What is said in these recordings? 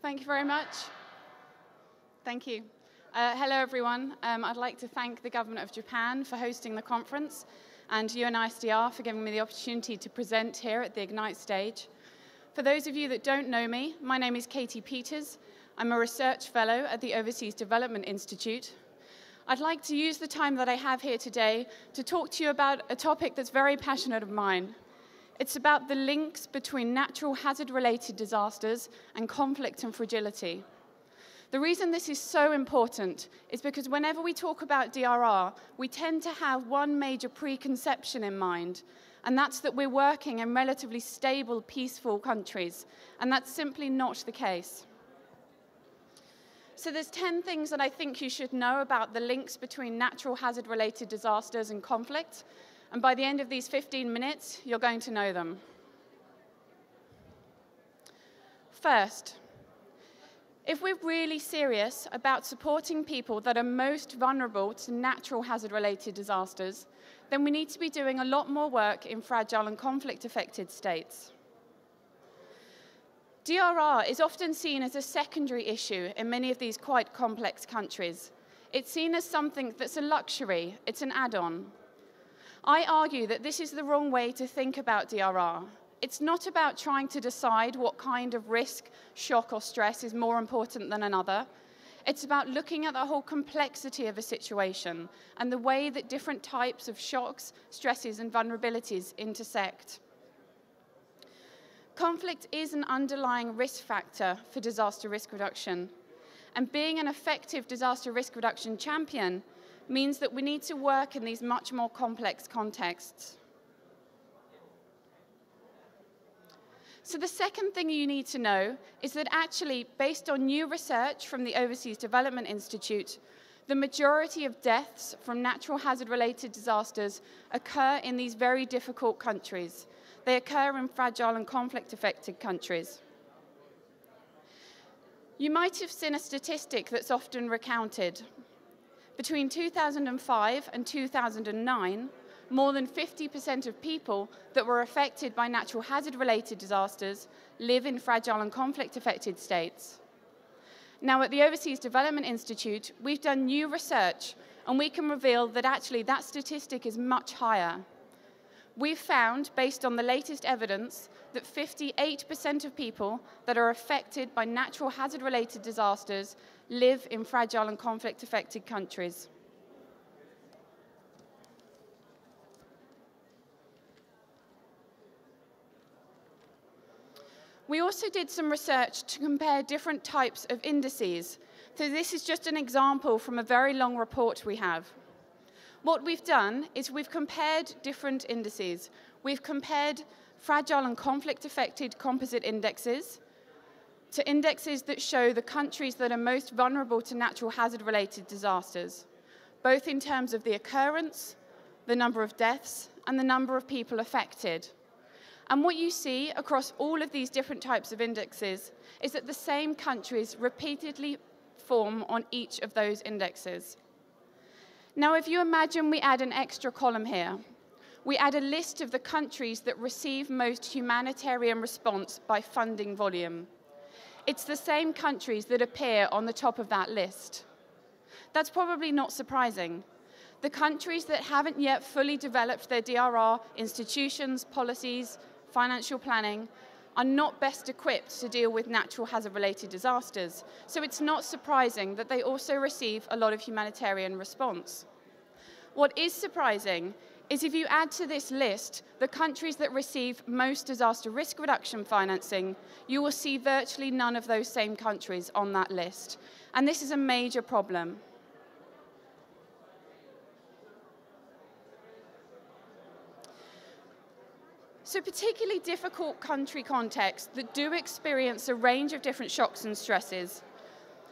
Thank you very much. Thank you. Hello, everyone. I'd like to thank the Government of Japan for hosting the conference and UNISDR for giving me the opportunity to present here at the Ignite stage. For those of you that don't know me, my name is Katie Peters. I'm a research fellow at the Overseas Development Institute. I'd like to use the time that I have here today to talk to you about a topic that's very passionate of mine. It's about the links between natural hazard-related disasters and conflict and fragility. The reason this is so important is because whenever we talk about DRR, we tend to have one major preconception in mind, and that's that we're working in relatively stable, peaceful countries, and that's simply not the case. So there's 10 things that I think you should know about the links between natural hazard-related disasters and conflict, and by the end of these 15 minutes, you're going to know them. First, if we're really serious about supporting people that are most vulnerable to natural hazard-related disasters, then we need to be doing a lot more work in fragile and conflict-affected states. DRR is often seen as a secondary issue in many of these quite complex countries. It's seen as something that's a luxury, it's an add-on. I argue that this is the wrong way to think about DRR. It's not about trying to decide what kind of risk, shock, or stress is more important than another. It's about looking at the whole complexity of a situation and the way that different types of shocks, stresses, and vulnerabilities intersect. Conflict is an underlying risk factor for disaster risk reduction, and being an effective disaster risk reduction champion means that we need to work in these much more complex contexts. So the second thing you need to know is that actually, based on new research from the Overseas Development Institute, the majority of deaths from natural hazard-related disasters occur in these very difficult countries. They occur in fragile and conflict-affected countries. You might have seen a statistic that's often recounted. Between 2005 and 2009, more than 50% of people that were affected by natural hazard-related disasters live in fragile and conflict-affected states. Now, at the Overseas Development Institute, we've done new research, and we can reveal that actually that statistic is much higher. We've found, based on the latest evidence, that 58% of people that are affected by natural hazard-related disasters live in fragile and conflict-affected countries. We also did some research to compare different types of indices. So this is just an example from a very long report we have. What we've done is we've compared different indices. We've compared fragile and conflict-affected composite indexes to indexes that show the countries that are most vulnerable to natural hazard-related disasters, both in terms of the occurrence, the number of deaths, and the number of people affected. And what you see across all of these different types of indexes is that the same countries repeatedly form on each of those indexes. Now, if you imagine we add an extra column here, we add a list of the countries that receive most humanitarian response by funding volume. It's the same countries that appear on the top of that list. That's probably not surprising. The countries that haven't yet fully developed their DRR institutions, policies, financial planning are not best equipped to deal with natural hazard-related disasters. So it's not surprising that they also receive a lot of humanitarian response. What is surprising is if you add to this list the countries that receive most disaster risk reduction financing, you will see virtually none of those same countries on that list. And this is a major problem. So particularly difficult country contexts that do experience a range of different shocks and stresses,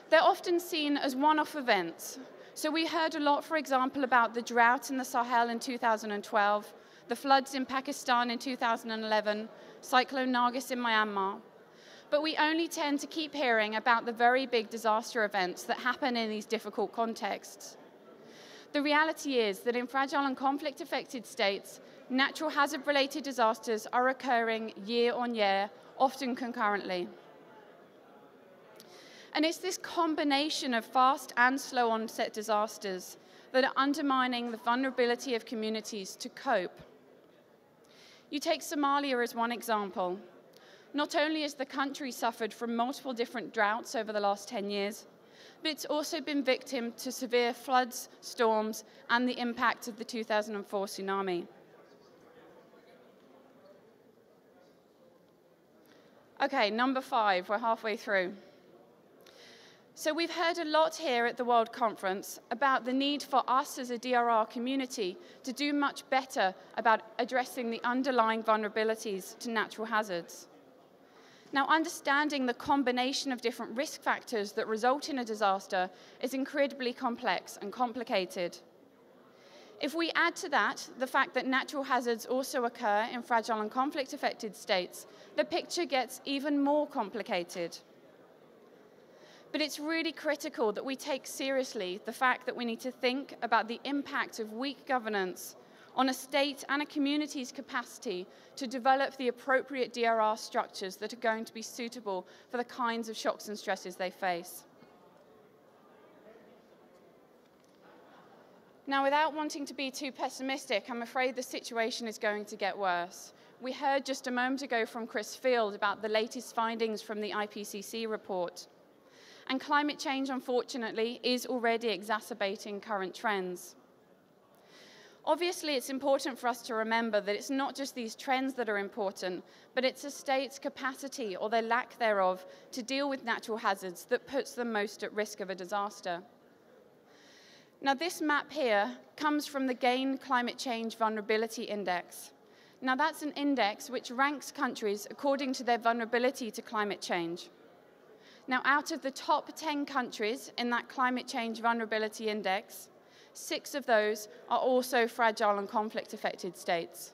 they're often seen as one-off events. So we heard a lot, for example, about the drought in the Sahel in 2012, the floods in Pakistan in 2011, Cyclone Nargis in Myanmar. But we only tend to keep hearing about the very big disaster events that happen in these difficult contexts. The reality is that in fragile and conflict-affected states, natural hazard-related disasters are occurring year on year, often concurrently. And it's this combination of fast and slow onset disasters that are undermining the vulnerability of communities to cope. You take Somalia as one example. Not only has the country suffered from multiple different droughts over the last 10 years, but it's also been victim to severe floods, storms, and the impact of the 2004 tsunami. Okay, number 5, we're halfway through. So we've heard a lot here at the World Conference about the need for us as a DRR community to do much better about addressing the underlying vulnerabilities to natural hazards. Now, understanding the combination of different risk factors that result in a disaster is incredibly complex and complicated. If we add to that the fact that natural hazards also occur in fragile and conflict-affected states, the picture gets even more complicated. But it's really critical that we take seriously the fact that we need to think about the impact of weak governance on a state and a community's capacity to develop the appropriate DRR structures that are going to be suitable for the kinds of shocks and stresses they face. Now, without wanting to be too pessimistic, I'm afraid the situation is going to get worse. We heard just a moment ago from Chris Field about the latest findings from the IPCC report. And climate change, unfortunately, is already exacerbating current trends. Obviously, it's important for us to remember that it's not just these trends that are important, but it's a state's capacity, or their lack thereof, to deal with natural hazards that puts them most at risk of a disaster. Now, this map here comes from the GAIN Climate Change Vulnerability Index. Now, that's an index which ranks countries according to their vulnerability to climate change. Now, out of the top 10 countries in that Climate Change Vulnerability Index, 6 of those are also fragile and conflict-affected states.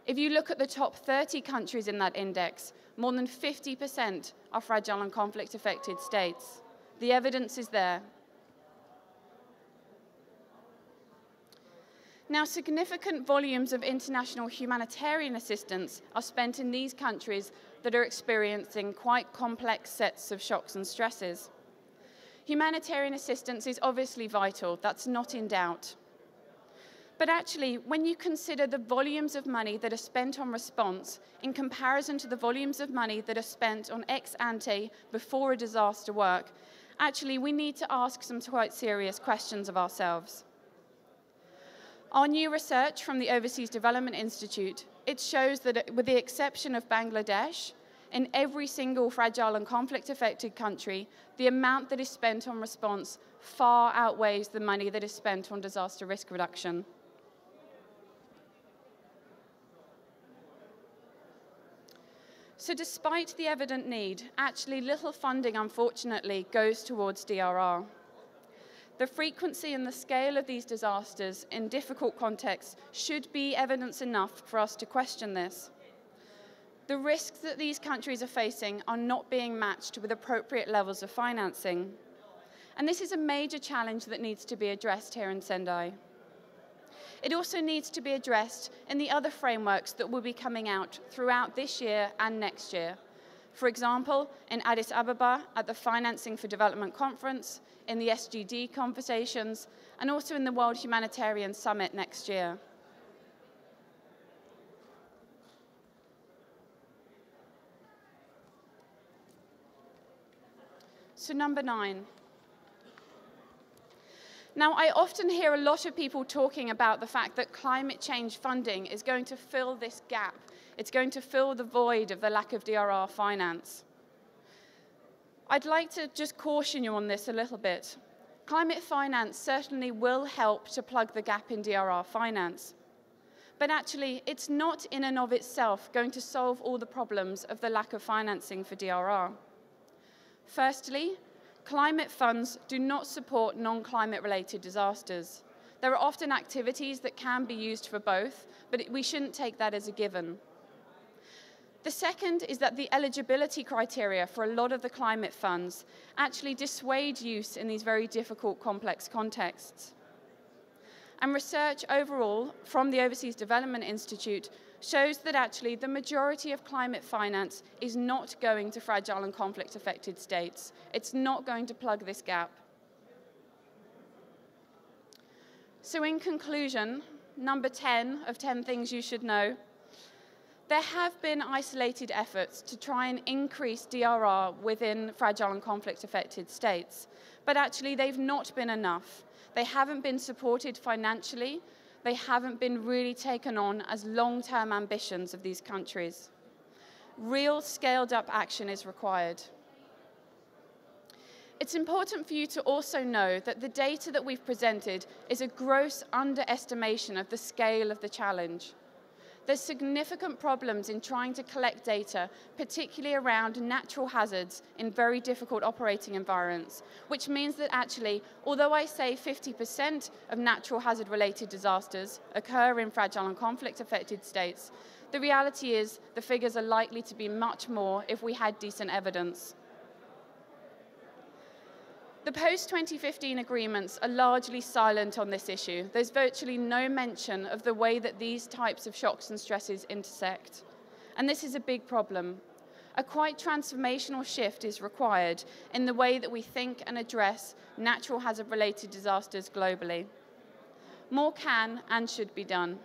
If you look at the top 30 countries in that index, more than 50% are fragile and conflict-affected states. The evidence is there. Now, significant volumes of international humanitarian assistance are spent in these countries that are experiencing quite complex sets of shocks and stresses. Humanitarian assistance is obviously vital, that's not in doubt. But actually, when you consider the volumes of money that are spent on response in comparison to the volumes of money that are spent on ex ante before a disaster work, actually we need to ask some quite serious questions of ourselves. Our new research from the Overseas Development Institute, it shows that with the exception of Bangladesh, in every single fragile and conflict-affected country, the amount that is spent on response far outweighs the money that is spent on disaster risk reduction. So despite the evident need, actually little funding, unfortunately, goes towards DRR. The frequency and the scale of these disasters in difficult contexts should be evidence enough for us to question this. The risks that these countries are facing are not being matched with appropriate levels of financing. And this is a major challenge that needs to be addressed here in Sendai. It also needs to be addressed in the other frameworks that will be coming out throughout this year and next year. For example, in Addis Ababa at the Financing for Development Conference, in the SGD conversations, and also in the World Humanitarian Summit next year. So number 9. Now, I often hear a lot of people talking about the fact that climate change funding is going to fill this gap. It's going to fill the void of the lack of DRR finance. I'd like to just caution you on this a little bit. Climate finance certainly will help to plug the gap in DRR finance. But actually, it's not in and of itself going to solve all the problems of the lack of financing for DRR. Firstly, climate funds do not support non-climate related disasters. There are often activities that can be used for both, but we shouldn't take that as a given. The second is that the eligibility criteria for a lot of the climate funds actually dissuade use in these very difficult, complex contexts. And research overall from the Overseas Development Institute shows that actually the majority of climate finance is not going to fragile and conflict-affected states. It's not going to plug this gap. So in conclusion, number 10 of 10 things you should know, there have been isolated efforts to try and increase DRR within fragile and conflict-affected states, but actually they've not been enough. They haven't been supported financially. They haven't been really taken on as long-term ambitions of these countries. Real scaled-up action is required. It's important for you to also know that the data that we've presented is a gross underestimation of the scale of the challenge. There's significant problems in trying to collect data, particularly around natural hazards in very difficult operating environments, which means that actually, although I say 50% of natural hazard-related disasters occur in fragile and conflict-affected states, the reality is the figures are likely to be much more if we had decent evidence. The post-2015 agreements are largely silent on this issue. There's virtually no mention of the way that these types of shocks and stresses intersect. And this is a big problem. A quite transformational shift is required in the way that we think and address natural hazard-related disasters globally. More can and should be done.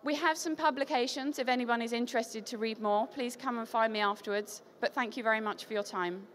We have some publications. If anyone is interested to read more, please come and find me afterwards. But thank you very much for your time.